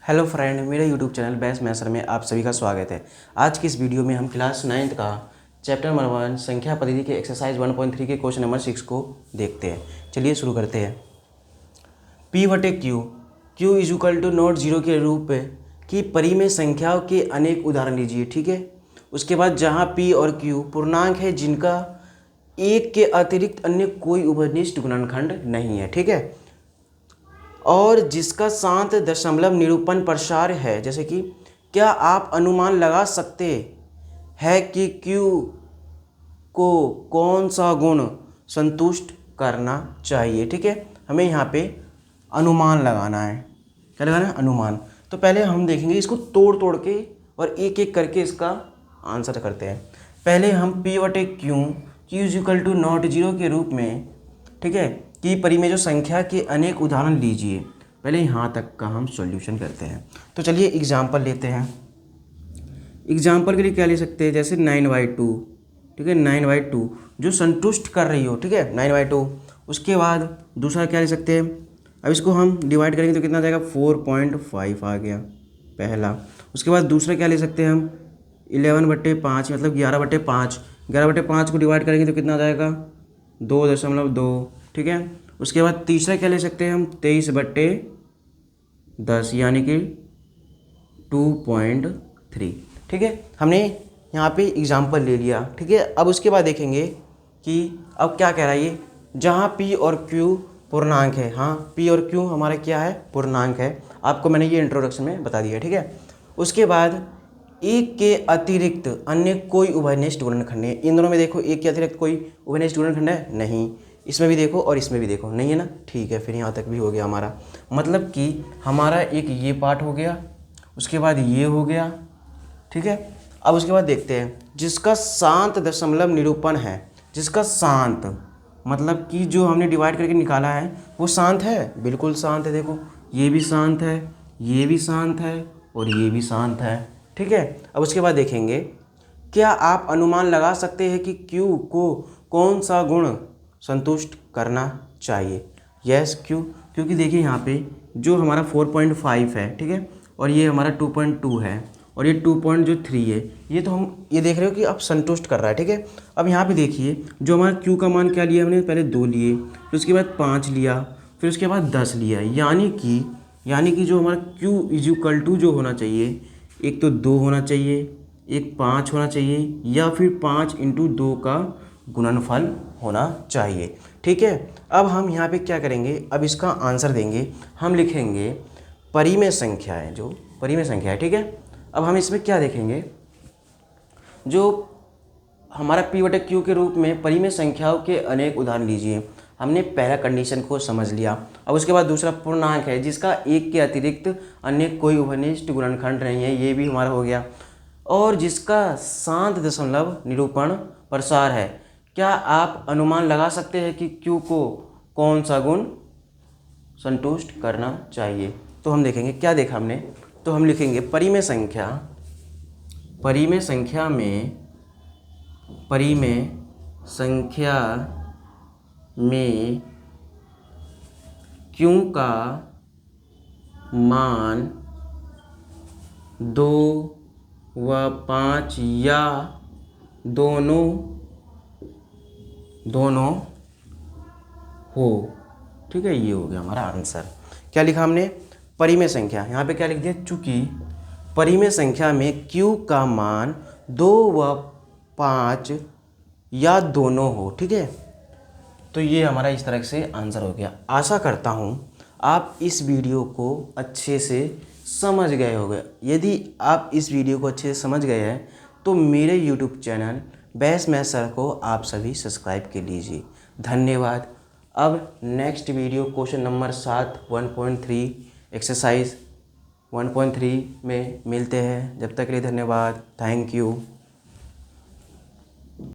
Hello friend, मेरे YouTube channel best maths में आप सभी का स्वागत है। आज की इस वीडियो में हम क्लास 9th का चैप्टर नंबर 1 संख्या पद्धति के एक्सरसाइज 1.3 के क्वेश्चन नंबर 6 को देखते हैं। चलिए शुरू करते हैं। P बटे Q, Q is equal to not zero के रूप की परिमेय संख्याओं के अनेक उदाहरण लीजिए। ठीक है। उसके बाद जहाँ P और Q पूर्णांक है जिनका एक के अतिरिक्त अन्य कोई उभयनिष्ठ गुणनखंड नहीं है। ठीक है। और जिसका शांत दशमलव निरूपण प्रसार है, जैसे कि क्या आप अनुमान लगा सकते हैं कि Q को कौन सा गुण संतुष्ट करना चाहिए। ठीक है, हमें यहाँ पे अनुमान लगाना है। क्या लगाना है? अनुमान। तो पहले हम देखेंगे इसको तोड़ तोड़ के और एक एक करके इसका आंसर करते हैं। पहले हम P बटे Q is equal to not zero के रूप में, ठीक है, कि परिमेय जो संख्या के अनेक उदाहरण लीजिए। पहले यहाँ तक का हम सॉल्यूशन करते हैं। तो चलिए एग्जाम्पल लेते हैं। एग्जाम्पल के लिए क्या ले सकते हैं? जैसे 9/2, ठीक है, 9/2 जो संतुष्ट कर रही हो। ठीक है, 9/2। उसके बाद दूसरा क्या ले सकते हैं? अब इसको हम डिवाइड करेंगे तो कितना जाएगा? 4.5 आ गया पहला। उसके बाद दूसरा क्या ले सकते हैं हम? 11/5 मतलब 11/5। 11/5 को डिवाइड करेंगे तो कितना आ जाएगा? 2.2। ठीक है। उसके बाद तीसरा क्या ले सकते हैं हम? 23/10 यानी कि 2.3। ठीक है, हमने यहाँ पे एग्जाम्पल ले लिया। ठीक है। अब उसके बाद देखेंगे कि अब क्या कह रहा है ये, जहाँ P और Q पूर्णांक है। हाँ, P और Q हमारा क्या है? पूर्णांक है। आपको मैंने ये इंट्रोडक्शन में बता दिया। ठीक है। उसके बाद एक के अतिरिक्त अन्य कोई उभयनिष्ठ गुणनखंड है। इन दोनों में देखो, एक के अतिरिक्त कोई उभयनिष्ठ गुणनखंड है? नहीं। इसमें भी देखो और इसमें भी देखो, नहीं है ना। ठीक है, फिर यहाँ तक भी हो गया हमारा। मतलब कि हमारा एक ये पार्ट हो गया, उसके बाद ये हो गया। ठीक है। अब उसके बाद देखते हैं जिसका शांत दशमलव निरूपण है। जिसका शांत मतलब कि जो हमने डिवाइड करके निकाला है वो शांत है, बिल्कुल शांत है। देखो, ये भी शांत है, ये भी शांत है और ये भी शांत है। ठीक है। अब उसके बाद देखेंगे, क्या आप अनुमान लगा सकते हैं कि Q को कौन सा गुण संतुष्ट करना चाहिए? यस, क्यों? क्योंकि देखिए यहाँ पे जो हमारा 4.5 है, ठीक है, और ये हमारा 2.2 है और ये 2.3 है। ये तो हम ये देख रहे हो कि अब संतुष्ट कर रहा है। ठीक है। अब यहाँ पे देखिए जो हमारा Q का मान क्या लिया हमने? पहले 2 लिए, फिर उसके बाद 5 लिया, फिर उसके बाद 10 लिया। यानी कि जो हमारा Q इज इक्वल टू जो होना चाहिए, एक तो 2 होना चाहिए, एक 5 होना चाहिए, या फिर 5 × 2 का गुणनफल होना चाहिए। ठीक है। अब हम यहाँ पे क्या करेंगे? अब इसका आंसर देंगे। हम लिखेंगे परिमेय संख्या है, जो परिमेय संख्या है। ठीक है। अब हम इसमें क्या देखेंगे? जो हमारा P बटे Q के रूप में परिमेय संख्याओं के अनेक उदाहरण लीजिए। हमने पहला कंडीशन को समझ लिया। अब उसके बाद दूसरा पूर्णांक है जिसका एक के अतिरिक्त अन्य कोई उभयनिष्ठ गुणनखंड नहीं है, ये भी हमारा हो गया। और जिसका शांत दशमलव निरूपण प्रसार है। क्या आप अनुमान लगा सकते हैं कि Q को कौन सा गुण संतुष्ट करना चाहिए? तो हम देखेंगे क्या देखा हमने। तो हम लिखेंगे परिमेय संख्या में Q का मान 2 व 5 या दोनों हो। ठीक है, ये हो गया हमारा आंसर। क्या लिखा हमने? परिमेय संख्या। यहाँ पे क्या लिख दिया? चूंकि परिमेय संख्या में Q का मान 2 व 5 या दोनों हो। ठीक है, तो ये हमारा इस तरह से आंसर हो गया। आशा करता हूँ आप इस वीडियो को अच्छे से समझ गए होंगे। यदि आप इस वीडियो को अच्छे से समझ गए हैं तो मेरे YouTube channel best maths sir को आप सभी सब्सक्राइब कर लीजिए। धन्यवाद। अब next video question number 7 1.3 exercise 1.3 में मिलते हैं। जब तक के लिए धन्यवाद। Thank you.